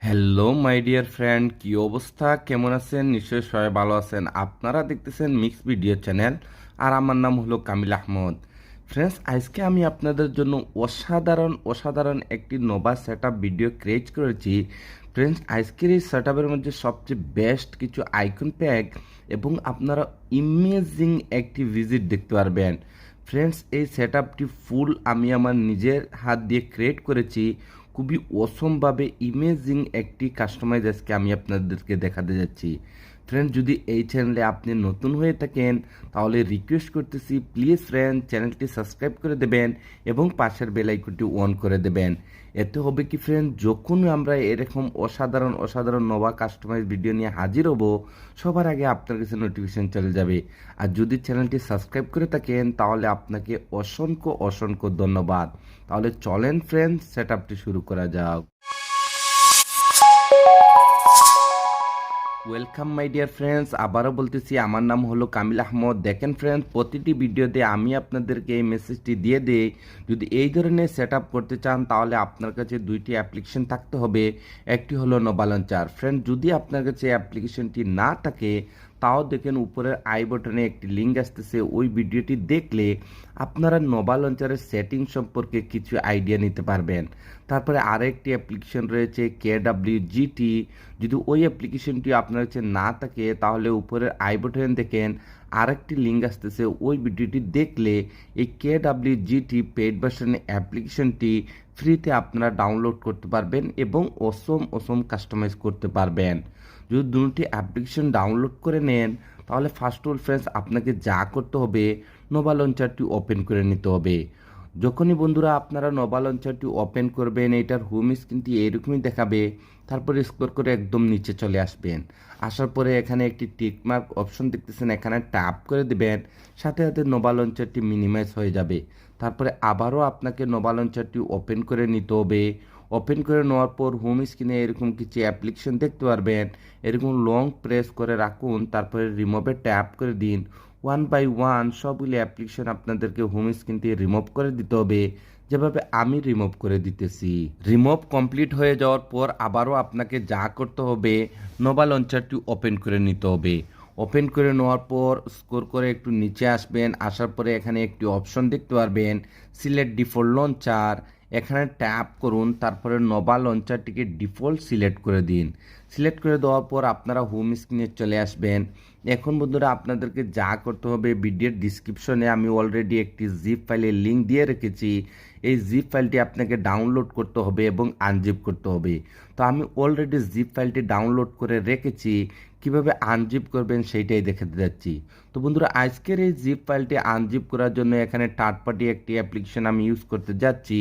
Hello my dear friend, কি অবস্থা, কেমন আছেন? নিশ্চয়ই সবাই ভালো আছেন। আপনারা দেখতেছেন মিক্স ভিডিও চ্যানেল, আর আমার নাম হলো কামিল আহমদ। ফ্রেন্ডস, আজকে আমি আপনাদের জন্য অসাধারণ একটি নোভা সেট ভিডিও ক্রিয়েট করেছি। ফ্রেন্ডস, আজকের এই সেট মধ্যে সবচেয়ে বেস্ট কিছু আইকন প্যাক এবং আপনারা ইমেজিং একটি ভিজিট দেখতে পারবেন। ফ্রেন্ডস, এই সেট ফুল আমি আমার নিজের হাত দিয়ে ক্রিয়েট করেছি। খুবই অসমভাবে ইমেজিং একটি কাস্টমাইজ আজকে আমি আপনাদেরকে দেখাতে যাচ্ছি। ফ্রেন্ড, যদি এই চ্যানেলে আপনি নতুন হয়ে থাকেন তাহলে রিকোয়েস্ট করতেছি, প্লিজ ফ্রেন্ড চ্যানেলটি সাবস্ক্রাইব করে দেবেন এবং পাশের বেল আইকনটি অন করে দেবেন। এতে হবে কি ফ্রেন্ড, যখন আমরা এরকম অসাধারণ নবা কাস্টমাইজ ভিডিও নিয়ে হাজির হব, সবার আগে আপনার কাছে নোটিফিকেশন চলে যাবে। আর যদি চ্যানেলটি সাবস্ক্রাইব করে থাকেন তাহলে আপনাকে অসংখ্য ধন্যবাদ। তাহলে চলেন ফ্রেন্ডস, সেটআপটি শুরু করা যাক। ওয়েলকাম মাই ডিয়ার ফ্রেন্ডস, আবারও বলতেছি আমার নাম হলো কামিল আহমদ। দেখেন ফ্রেন্ডস, প্রতিটি ভিডিওতে আমি আপনাদেরকে এই মেসেজটি দিয়ে দিই, যদি এই ধরনের সেট করতে চান তাহলে আপনার কাছে দুইটি অ্যাপ্লিকেশন থাকতে হবে। একটি হলো নোভা লঞ্চার। ফ্রেন্ড, যদি আপনার কাছে অ্যাপ্লিকেশনটি না থাকে তাও দেখেন উপরের আই বটনে একটি লিঙ্ক আসতেছে, ওই ভিডিওটি দেখলে আপনারা নোভা লঞ্চারের সেটিং সম্পর্কে কিছু আইডিয়া নিতে পারবেন। তারপরে আরেকটি অ্যাপ্লিকেশন রয়েছে KWGT। যদি ওই অ্যাপ্লিকেশনটি আপনার কাছে না থাকে তাহলে উপরের আই বটন দেখেন আরেকটি লিঙ্ক আসতেছে, ওই ভিডিওটি দেখলে এই KWGT পেইড ভার্সনের অ্যাপ্লিকেশনটি ফ্রিতে আপনারা ডাউনলোড করতে পারবেন এবং অসম কাস্টমাইজ করতে পারবেন। যদি দুটি অ্যাপ্লিকেশন ডাউনলোড করে নেন তাহলে ফার্স্ট অল ফ্রেন্ডস আপনাকে যা করতে হবে, নোভা লঞ্চারটি ওপেন করে নিতে হবে। যখনই বন্ধুরা আপনারা নোভা লঞ্চারটি ওপেন করবেন, এটার হোম স্ক্রিনটি এইরকমই দেখাবে। তারপরে স্ক্রল করে একদম নিচে চলে আসবেন। আসার পরে এখানে একটি টিকমার্ক অপশন দেখতেছেন, এখানে ট্যাপ করে দেবেন। সাথে সাথে নোভা লঞ্চারটি মিনিমাইজ হয়ে যাবে। তারপরে আবারও আপনাকে নোভা লঞ্চারটি ওপেন করে নিতে হবে। ওপেন করে নেওয়ার পর হোম স্ক্রিনে এরকম কিছু অ্যাপ্লিকেশন দেখতে পারবেন। এরকম লং প্রেস করে রাখুন, তারপরে রিমুভে ট্যাপ করে দিন। ওয়ান বাই ওয়ান সবগুলি অ্যাপ্লিকেশন আপনাদেরকে হোম স্ক্রিন থেকে রিমুভ করে দিতে হবে, যেভাবে আমি রিমুভ করে দিতেছি। রিমুভ কমপ্লিট হয়ে যাওয়ার পর আবারও আপনাকে যা করতে হবে, নোভা লঞ্চারটি ওপেন করে নিতে হবে। ওপেন করে নেওয়ার পর স্ক্রল করে একটু নিচে আসবেন। আসার পরে এখানে একটি অপশন দেখতে পারবেন, সিলেক্ট ডিফল্ট লঞ্চার। এখানে ট্যাপ করুন, তারপরে নোভা লঞ্চারটিকে ডিফল্ট সিলেক্ট করে দিন। সিলেক্ট করে দেওয়ার পর আপনারা হোম স্ক্রিনে চলে আসবেন। এখন বন্ধুরা আপনাদেরকে যা করতে হবে, ভিডিওর ডিসক্রিপশনে আমি অলরেডি একটি জিপ ফাইলের লিঙ্ক দিয়ে রেখেছি। এই জিপ ফাইলটি আপনাকে ডাউনলোড করতে হবে এবং আনজিপ করতে হবে। তো আমি অলরেডি জিপ ফাইলটি ডাউনলোড করে রেখেছি, কিভাবে আনজিপ করবেন সেইটাই দেখাতে যাচ্ছি। তো বন্ধুরা, আজকের এই জিপ ফাইলটি আনজিপ করার জন্য এখানে থার্ড পার্টি একটি অ্যাপ্লিকেশন আমি ইউজ করতে যাচ্ছি।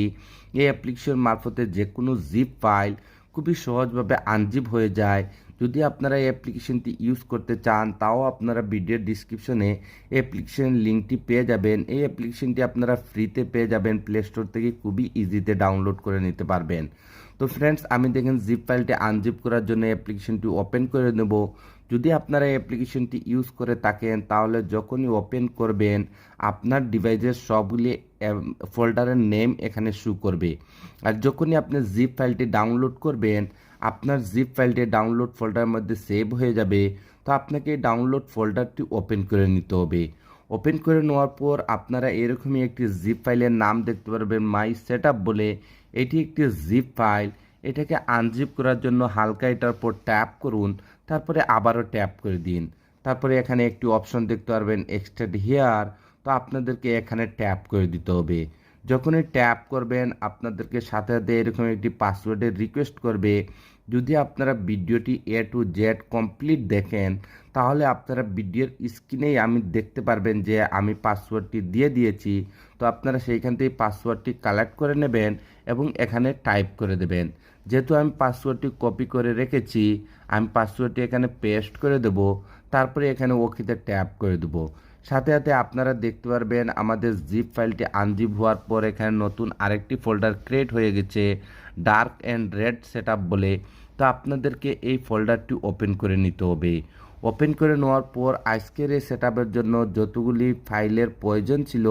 এই অ্যাপ্লিকেশন মারফতে যে কোনো জিপ ফাইল খুবই সহজভাবে আনজিপ হয়ে যায়। যদি আপনারা এই অ্যাপ্লিকেশনটি ইউজ করতে চান তাও আপনারা ভিডিওর ডিসক্রিপশনে অ্যাপ্লিকেশন লিঙ্কটি পেয়ে যাবেন। এই অ্যাপ্লিকেশনটি আপনারা ফ্রিতে পেয়ে যাবেন, প্লে স্টোর থেকে খুবই ইজিতে ডাউনলোড করে নিতে পারবেন। তো ফ্রেন্ডস, আমি দেখেন জিপ ফাইলটি আনজিপ করার জন্য অ্যাপ্লিকেশনটি ওপেন করে নেব। যদি আপনারা এই অ্যাপ্লিকেশনটি ইউজ করে থাকেন তাহলে যখনই ওপেন করবেন আপনার ডিভাইসের সবগুলি ফোল্ডারের নেম এখানে শো করবে। আর যখনই আপনি জিপ ফাইলটি ডাউনলোড করবেন আপনার জিপ ফাইলটি ডাউনলোড ফোল্ডারের মধ্যে সেভ হয়ে যাবে। তো আপনাকে ডাউনলোড ফোল্ডারটি ওপেন করে নিতে হবে। ওপেন করে নেওয়ার পর আপনারা এরকমই একটি জিপ ফাইলের নাম দেখতে পারবেন, মাই সেটআপ বলে। এটি একটি জিপ ফাইল। এটাকে আনজিপ করার জন্য হালকা এটার উপর ট্যাপ করুন, তারপরে আবারও ট্যাপ করে দিন। তারপরে এখানে একটি অপশন দেখতে পারবেন, এক্সট্রাক্ট হিয়ার। তো আপনাদেরকে এখানে ট্যাপ করে দিতে হবে। যখনই ট্যাপ করবেন আপনাদেরকে সাথে সাথে এরকম একটি পাসওয়ার্ডের রিকোয়েস্ট করবে। যদি আপনারা ভিডিওটি A to Z কমপ্লিট দেখেন তাহলে আপনারা ভিডিওর স্ক্রিনেই আমি দেখতে পারবেন যে আমি পাসওয়ার্ডটি দিয়ে দিয়েছি। তো আপনারা সেইখান থেকে পাসওয়ার্ডটি কালেক্ট করে নেবেন এবং এখানে টাইপ করে দেবেন। যেহেতু আমি পাসওয়ার্ডটি কপি করে রেখেছি, আমি পাসওয়ার্ডটি এখানে পেস্ট করে দেব। তারপরে এখানে ওকেতে ট্যাপ করে দেব। সাথে সাথে আপনারা দেখতে পারবেন আমাদের জিপ ফাইলটি আনজিপ হওয়ার পর এখানে নতুন আরেকটি ফোল্ডার ক্রিয়েট হয়ে গেছে, ডার্ক অ্যান্ড রেড সেটআপ বলে। তো আপনাদেরকে এই ফোল্ডারটি ওপেন করে নিতে হবে। ওপেন করে নেওয়ার পর আজকের এই সেটআপের জন্য যতগুলি ফাইলের প্রয়োজন ছিল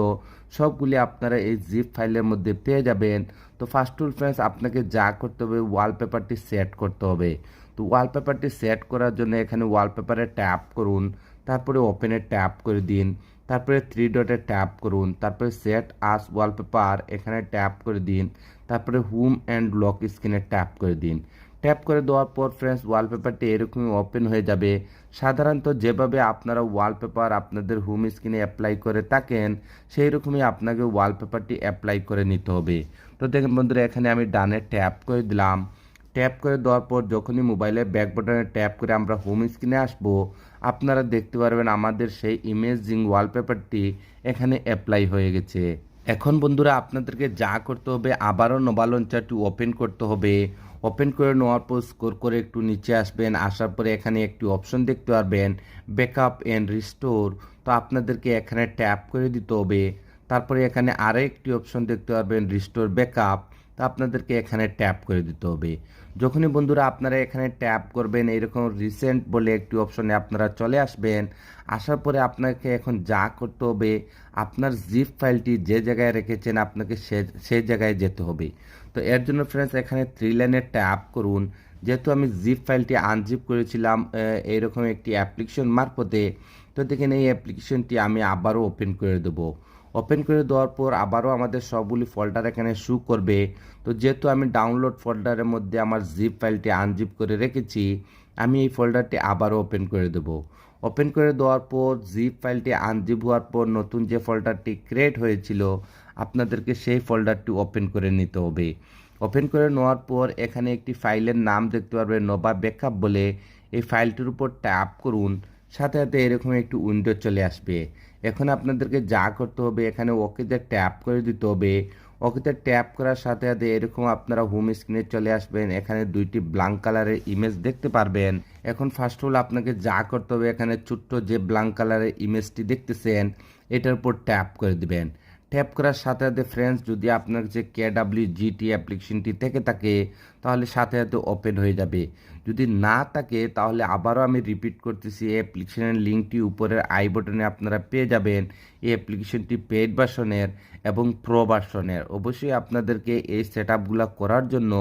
সবগুলি আপনারা এই জিপ ফাইলের মধ্যে পেয়ে যাবেন। তো ফার্স্ট অফ অল ফ্রেন্ডস, আপনাকে যা করতে হবে ওয়ালপেপারটি সেট করতে হবে। তো ওয়ালপেপারটি সেট করার জন্য এখানে ওয়ালপেপারে ট্যাপ করুন, তারপরে ওপেনে ট্যাপ করে দিন, তারপরে 3 ডটে ট্যাপ করুন, তারপরে সেট আস ওয়ালপেপার এখানে ট্যাপ করে দিন, তারপরে হোম অ্যান্ড লক স্ক্রিনে ট্যাপ করে দিন। ট্যাপ করে দেওয়ার পর ফ্রেন্ডস ওয়ালপেপারটি এরকমই ওপেন হয়ে যাবে। সাধারণত যেভাবে আপনারা ওয়ালপেপার আপনাদের হোম স্ক্রিনে অ্যাপ্লাই করে থাকেন সেই রকমই আপনাকে ওয়ালপেপারটি অ্যাপ্লাই করে নিতে হবে। তো দেখেন বন্ধুরা, এখানে আমি ডানে ট্যাপ করে দিলাম। ট্যাপ করে দেওয়ার পর যখনই মোবাইলের ব্যাক বাটনে ট্যাপ করে আমরা হোম স্ক্রিনে আসবো, আপনারা দেখতে পারবেন আমাদের সেই ইমেজিং ওয়ালপেপারটি এখানে অ্যাপ্লাই হয়ে গেছে। এখন বন্ধুরা আপনাদেরকে যা করতে হবে, আবারও নোভা লঞ্চারটি ওপেন করতে হবে। ওপেন করে নেওয়ার পর স্ক্রল করে একটু নিচে আসবেন, আসার পরে এখানে একটি অপশন দেখতে পারবেন ব্যাকআপ অ্যান্ড রিস্টোর। তো আপনাদেরকে এখানে ট্যাপ করে দিতে হবে। তারপরে এখানে আরও একটি অপশন দেখতে পারবেন রিস্টোর ব্যাকআপ। তো আপনাদেরকে এখানে ট্যাপ করে দিতে হবে। যখনই বন্ধুরা আপনারা এখানে ট্যাপ করবেন এরকম রিসেন্ট বলে একটি অপশনে আপনারা চলে আসবেন। আসার পরে আপনাকে এখন যা করতে হবে, আপনার জিপ ফাইলটি যে জায়গায় রেখেছেন আপনাকে সেই জায়গায় যেতে হবে। তো এর জন্য ফ্রেন্ডস এখানে 3 লাইনে ট্যাপ করুন। যেহেতু আমি জিপ ফাইলটি আনজিপ করেছিলাম এইরকম একটি অ্যাপ্লিকেশন মারফতে, তো দেখেন এই অ্যাপ্লিকেশনটি আমি আবারও ওপেন করে দেবো। ওপেন করে দেওয়ার পর আবারও আমাদের সবগুলি ফোল্ডার এখানে শো করবে। তো যেহেতু আমি ডাউনলোড ফোল্ডারের মধ্যে আমার জিপ ফাইলটি আনজিপ করে রেখেছি, আমি এই ফোল্ডারটি আবারও ওপেন করে দেবো। ওপেন করে দেওয়ার পর জিপ ফাইলটি আনজিপ হওয়ার পর নতুন যে ফোল্ডারটি ক্রিয়েট হয়েছিল আপনাদেরকে সেই ফোল্ডারটি ওপেন করে নিতে হবে। ওপেন করে নেওয়ার পর এখানে একটি ফাইলের নাম দেখতে পারবেন নোভা ব্যাকআপ বলে, এই ফাইলটির উপর ট্যাপ করুন। সাথে সাথে এরকম একটি উইন্ডো চলে আসবে। এখন আপনাদেরকে যা করতে হবে এখানে ওকেতে ট্যাপ করে দিতে হবে। ওকেতে ট্যাপ করার সাথে সাথে এরকম আপনারা হোম স্ক্রিনে চলে আসবেন। এখানে দুইটি ব্ল্যাঙ্ক কালারের ইমেজ দেখতে পারবেন। এখন ফার্স্ট অফ অল আপনাকে যা করতে হবে এখানে ছোট্ট যে ব্ল্যাঙ্ক কালারের ইমেজটি দেখতেছেন এটার উপর ট্যাপ করে দিবেন। ট্যাপ করার সাথে সাথে ফ্রেন্ডস যদি আপনার যে KWGT অ্যাপ্লিকেশনটি থেকে থাকে তাহলে সাথে সাথে ওপেন হয়ে যাবে। যদি না থাকে তাহলে আবারও আমি রিপিট করতেছি, এই অ্যাপ্লিকেশনের লিঙ্কটি উপরের আই বটনে আপনারা পেয়ে যাবেন। এই অ্যাপ্লিকেশনটি পেইড ভার্সনের এবং প্রো ভার্সনের। অবশ্যই আপনাদেরকে এই সেটআপগুলো করার জন্য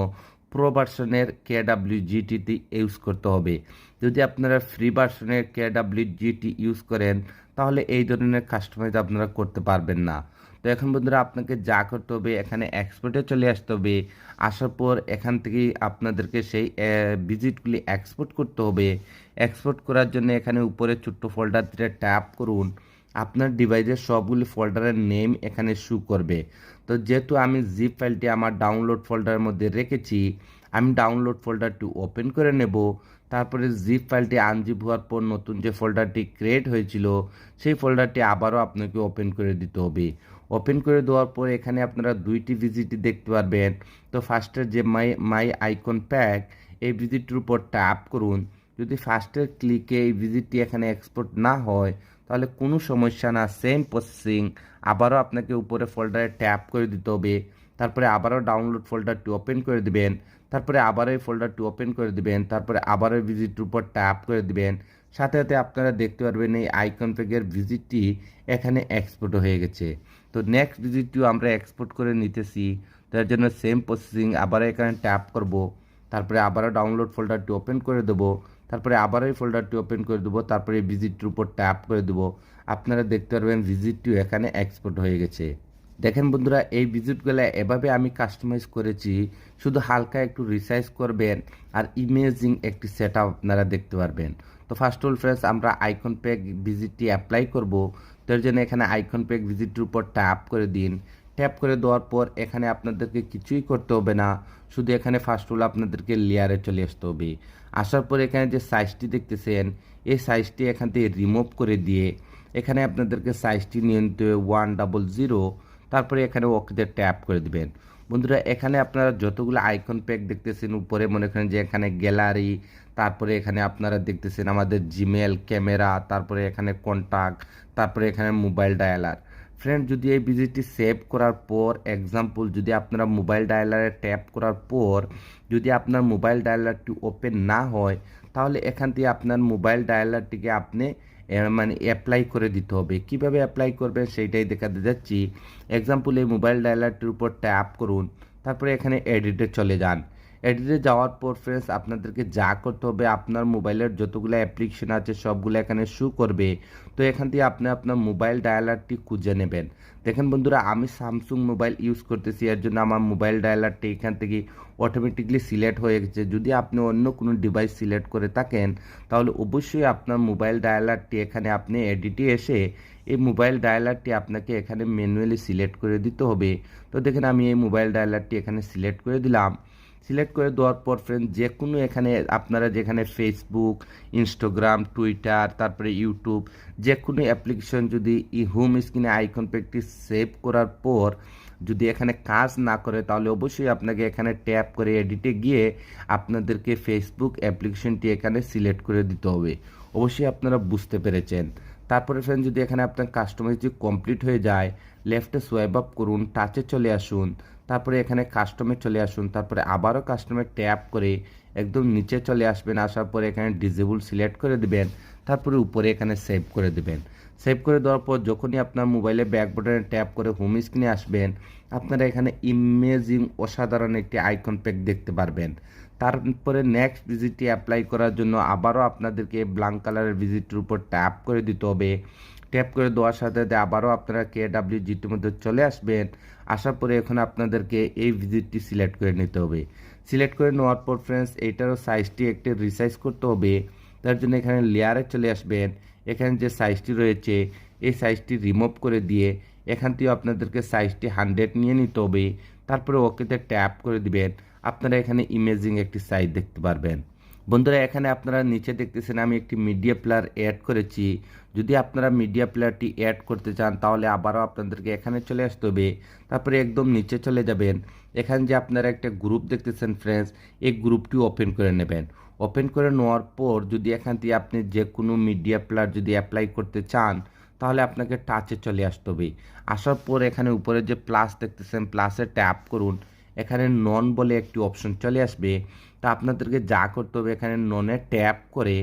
প্রো ভার্সনের KWGT ইউজ করতে হবে। যদি আপনারা ফ্রি ভার্সনের KWGT ইউজ করেন তাহলে এই ধরনের কাস্টমাইজ আপনারা করতে পারবেন না। তো এখন বন্ধুরা আপনাকে যা করতে হবে এখানে এক্সপোর্টে চলে আসতে হবে। আসার পর এখান থেকেই আপনাদেরকে সেই ভিজিটগুলি এক্সপোর্ট করতে হবে। এক্সপোর্ট করার জন্য এখানে উপরে ছোট্ট ফোল্ডারটিতে ট্যাপ করুন। আপনার ডিভাইসের সবগুলি ফোল্ডারের নেম এখানে শো করবে। তো যেহেতু আমি জিপ ফাইলটি আমার ডাউনলোড ফোল্ডারের মধ্যে রেখেছি, আমি ডাউনলোড ফোল্ডারটি ওপেন করে নেব। তারপরে জিপ ফাইলটি আনজিপ হওয়ার পর নতুন যে ফোল্ডারটি ক্রিয়েট হয়েছিল সেই ফোল্ডারটি আবারও আপনাকে ওপেন করে দিতে হবে। ওপেন করে দেওয়ার পর এখানে আপনারা দুইটি ভিজিটি দেখতে পারবেন। তো ফার্স্টের যে মাই আইকন প্যাক এই ভিজিটটির উপর ট্যাপ করুন। যদি ফার্স্টের ক্লিকে এই ভিজিটটি এখানে এক্সপোর্ট না হয় তাহলে কোনো সমস্যা না, সেম প্রসেসিং আবারও আপনাকে উপরে ফোল্ডারে ট্যাপ করে দিতে হবে। তারপরে আবারও ডাউনলোড ফোল্ডারটি ওপেন করে দিবেন। তারপরে আবারও এই ফোল্ডারটি ওপেন করে দিবেন। তারপরে আবারও ভিজিটের উপর ট্যাপ করে দিবেন। সাথে সাথে আপনারা দেখতে পারবেন এই আইকন প্যাকের ভিজিটটি এখানে এক্সপোর্ট হয়ে গেছে। তো নেক্সট ভিজিটটিও আমরা এক্সপোর্ট করে নিতেছি। তার জন্য সেম প্রসেসিং আবারও এখানে ট্যাপ করব। তারপরে আবারও ডাউনলোড ফোল্ডারটি ওপেন করে দেবো। তারপরে আবারও এই ফোল্ডারটি ওপেন করে দেবো। তারপরে এই ভিজিটটির উপর ট্যাপ করে দেবো। আপনারা দেখতে পারবেন ভিজিটটিও এখানে এক্সপোর্ট হয়ে গেছে। দেখেন বন্ধুরা, এই ভিজিটগুলো এভাবে আমি কাস্টমাইজ করেছি। শুধু হালকা একটু রিসাইজ করবেন আর ইমেজিং একটি সেটআপ আপনারা দেখতে পারবেন। তো ফার্স্ট অল ফ্রেন্ডস আমরা আইকন প্যাক ভিজিটটি অ্যাপ্লাই করব। তার জন্য এখানে আইকন প্যাক ভিজিটের উপর ট্যাপ করে দিন। ট্যাপ করে দেওয়ার পর এখানে আপনাদেরকে কিছুই করতে হবে না, শুধু এখানে ফার্স্ট অল আপনাদেরকে লেয়ারে চলে আসতে হবে। আসার পর এখানে যে সাইজটি দেখতেছেন এই সাইজটি এখান থেকে রিমুভ করে দিয়ে এখানে আপনাদেরকে সাইজটি নিয়ে নিতে হবে 100। তারপরে এখানে ওকেতে ট্যাপ করে দিবেন। বন্ধুরা এখানে আপনারা যতগুলো আইকন প্যাক দেখতেছেন উপরে মনে করেন যে এখানে গ্যালারি, তারপরে এখানে আপনারা দেখতেছেন আমাদের জিমেল, ক্যামেরা, তারপরে এখানে কন্ট্যাক্ট, তারপরে এখানে মোবাইল ডায়ালার। ফ্রেন্ড যদি এই ভিজিটটি সেভ করার পর এক্সাম্পল যদি আপনারা মোবাইল ডায়ালারে ট্যাপ করার পর যদি আপনার মোবাইল ডায়ালারটি ওপেন না হয়, তাহলে এখান থেকে আপনার মোবাইল ডায়ালারটিকে আপনি মানে অ্যাপ্লাই করে দিতে হবে। কিভাবে অ্যাপ্লাই করবেন সেইটাই দেখাতে যাচ্ছি। এক্সাম্পল এই মোবাইল ডায়ালারটির উপর ট্যাপ করুন, তারপরে এখানে এডিটে চলে যান। এডিটে যাওয়ার পর ফ্রেন্ডস আপনাদেরকে যা করতে হবে, আপনার মোবাইলের যতগুলো অ্যাপ্লিকেশন আছে সবগুলো এখানে শো করবে। তো এখান থেকে আপনি আপনার মোবাইল ডায়ালারটি খুঁজে নেবেন। দেখেন বন্ধুরা, আমি স্যামসুং মোবাইল ইউজ করতেছি, এর জন্য আমার মোবাইল ডায়ালারটি এখান থেকে অটোমেটিকলি সিলেক্ট হয়ে গেছে। যদি আপনি অন্য কোনো ডিভাইস সিলেক্ট করে থাকেন তাহলে অবশ্যই আপনার মোবাইল ডায়ালারটি এখানে আপনি এডিটে এসে এই মোবাইল ডায়ালারটি আপনাকে এখানে ম্যানুয়ালি সিলেক্ট করে দিতে হবে। তো দেখেন আমি এই মোবাইল ডায়ালারটি এখানে সিলেক্ট করে দিলাম। সিলেক্ট করে দেওয়ার পর ফ্রেন্ড যে কোনো এখানে আপনারা যেখানে ফেসবুক, ইনস্টাগ্রাম, টুইটার, তারপরে ইউটিউব যে কোনো অ্যাপ্লিকেশন যদি হোম স্ক্রিনে আইকন প্যাকটি সেভ করার পর যদি এখানে কাজ না করে, তাহলে অবশ্যই আপনাকে এখানে ট্যাপ করে এডিটে গিয়ে আপনাদেরকে ফেসবুক অ্যাপ্লিকেশনটি এখানে সিলেক্ট করে দিতে হবে। অবশ্যই আপনারা বুঝতে পেরেছেন। তারপরে ফ্রেন্ড যদি এখানে আপনার কাস্টমাইজ কমপ্লিট হয়ে যায়, লেফটে সোয়াইপ আপ করুন, টাচে চলে আসুন, তারপরে এখানে কাস্টমে চলে আসুন, তারপরে আবারও কাস্টমে ট্যাপ করে একদম নিচে চলে আসবেন। আসার পরে এখানে ডিসেবল সিলেক্ট করে দিবেন, তারপরে উপরে এখানে সেভ করে দিবেন। সেভ করে দেওয়ার পর যখনই আপনার মোবাইলে ব্যাক বাটনে ট্যাপ করে হোম স্ক্রিনে আসবেন, আপনারা এখানে ইমেজিং অসাধারণ একটি আইকন প্যাক দেখতে পারবেন। তারপরে নেক্সট ভিজিটটি অ্যাপ্লাই করার জন্য আবারও আপনাদেরকে ব্ল্যাঙ্ক কালারের ভিজিটের উপর ট্যাপ করে দিতে হবে। ট্যাপ করে দেওয়ার সাথে সাথে আবারও আপনারা KWGটির মধ্যে চলে আসবেন। আসার পরে এখন আপনাদেরকে এই ভিজিটটি সিলেক্ট করে নিতে হবে। সিলেক্ট করে নেওয়ার পর ফ্রেন্ডস এইটারও সাইজটি একটু রিসাইজ করতে হবে। তার জন্য এখানে লেয়ারে চলে আসবেন। এখানে যে সাইজটি রয়েছে এই সাইজটি রিমুভ করে দিয়ে এখান থেকে আপনাদেরকে সাইজটি 100 নিয়ে নিতে হবে। তারপরে ওকেতে ট্যাপ করে দিবেন। আপনারা এখানে ইমেজিং একটি সাইজ দেখতে পারবেন। বন্ধুরা এখানে আপনারা নিচে দেখতেছেন আমি একটি মিডিয়া প্লেয়ার অ্যাড করেছি। যদি আপনারা মিডিয়া প্লেয়ারটি অ্যাড করতে চান তাহলে আবারও আপনাদেরকে এখানে চলে আসতে হবে। তারপরে একদম নিচে চলে যাবেন। এখানে যে আপনারা একটা গ্রুপ দেখতেছেন ফ্রেন্ডস, এই গ্রুপটি ওপেন করে নেবেন। ওপেন করে নেওয়ার পর যদি এখান থেকে আপনি যে কোনো মিডিয়া প্লেয়ার যদি অ্যাপ্লাই করতে চান তাহলে আপনাকে টাচে চলে আসতে হবে। আসার পর এখানে উপরে যে প্লাস দেখতেছেন প্লাসে ট্যাপ করুন। এখানে নন বলে একটি অপশন চলে আসবে। তা আপনাদেরকে যা করতে হবে এখানে ননে ট্যাপ করে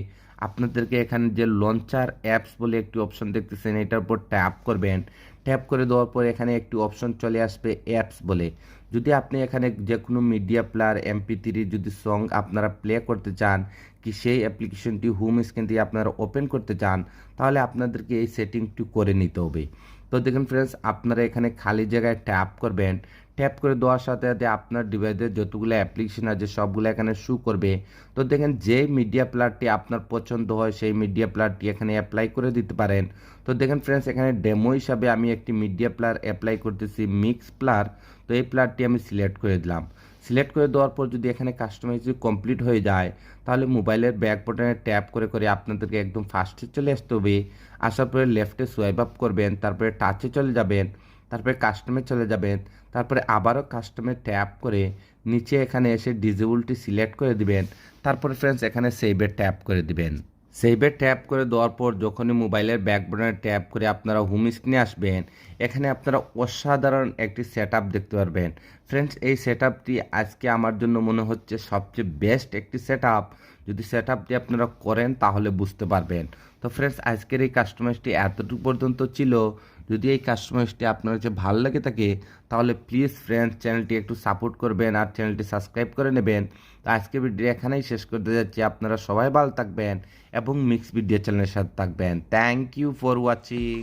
আপনাদেরকে এখানে যে লঞ্চার অ্যাপস বলে একটি অপশন দেখতেছেন এটার উপর ট্যাপ করবেন। ট্যাপ করে দেওয়ার পর এখানে একটি অপশন চলে আসবে অ্যাপস বলে। যদি আপনি এখানে যে কোনো মিডিয়া প্লেয়ার MP3 যদি সং আপনারা প্লে করতে চান কি সেই অ্যাপ্লিকেশনটি হোম স্ক্রিন দিয়ে আপনারা ওপেন করতে চান তাহলে আপনাদেরকে এই সেটিংটি করে নিতে হবে। তো দেখুন ফ্রেন্ডস আপনারা এখানে খালি জায়গায় ট্যাপ করবেন। ট্যাপ করে দেওয়ার সাথে সাথে আপনার ডিভাইসের যতগুলো অ্যাপ্লিকেশন আছে সবগুলো এখানে শো করবে। তো দেখেন যে মিডিয়া প্লেয়ারটি আপনার পছন্দ হয় সেই মিডিয়া প্লেয়ারটি এখানে অ্যাপ্লাই করে দিতে পারেন। তো দেখেন ফ্রেন্ডস এখানে ডেমো হিসাবে আমি একটি মিডিয়া প্লেয়ার অ্যাপ্লাই করতেছি, মিক্স প্লেয়ার। তো এই প্লেয়ারটি আমি সিলেক্ট করে দিলাম। সিলেক্ট করে দেওয়ার পর যদি এখানে কাস্টমাইজ কমপ্লিট হয়ে যায় তাহলে মোবাইলের ব্যাক বাটনে ট্যাপ করে করে আপনাদেরকে একদম ফার্স্টে চলে আসতে হবে। আসার পরে লেফটে সোয়াইপ আপ করবেন, তারপরে টাচে চলে যাবেন, তারপরে কাস্টমে চলে যাবেন, তারপরে আবারও কাস্টমে ট্যাপ করে নিচে এখানে এসে ডিজেবলটি সিলেক্ট করে দিবেন। তারপরে ফ্রেন্ডস এখানে সেভে ট্যাপ করে দিবেন। সেভে ট্যাপ করে দেওয়ার পর যখনই মোবাইলের ব্যাক বাটনে ট্যাপ করে আপনারা হোম স্ক্রিনে আসবেন, এখানে আপনারা অসাধারণ একটি সেটআপ দেখতে পারবেন। ফ্রেন্ডস এই সেটআপটি আজকে আমার জন্য মনে হচ্ছে সবচেয়ে বেস্ট একটি সেটআপ। যদি সেটআপটি আপনারা করেন তাহলে বুঝতে পারবেন। তো ফ্রেন্ডস আজকের এই কাস্টমাইজটি এতটুকু পর্যন্ত ছিল। যদি এই কাস্টমাইজটি আপনার কাছে ভালো লাগে থাকে তাহলে প্লিজ ফ্রেন্ডস চ্যানেলটি একটু সাপোর্ট করবেন আর চ্যানেলটি সাবস্ক্রাইব করে নেবেন। তো আজকের ভিডিও এখানেই শেষ করতে যাচ্ছি। আপনারা সবাই ভালো থাকবেন এবং মিক্স ভিডিও চ্যানেলের সাথে থাকবেন। Thank you for watching.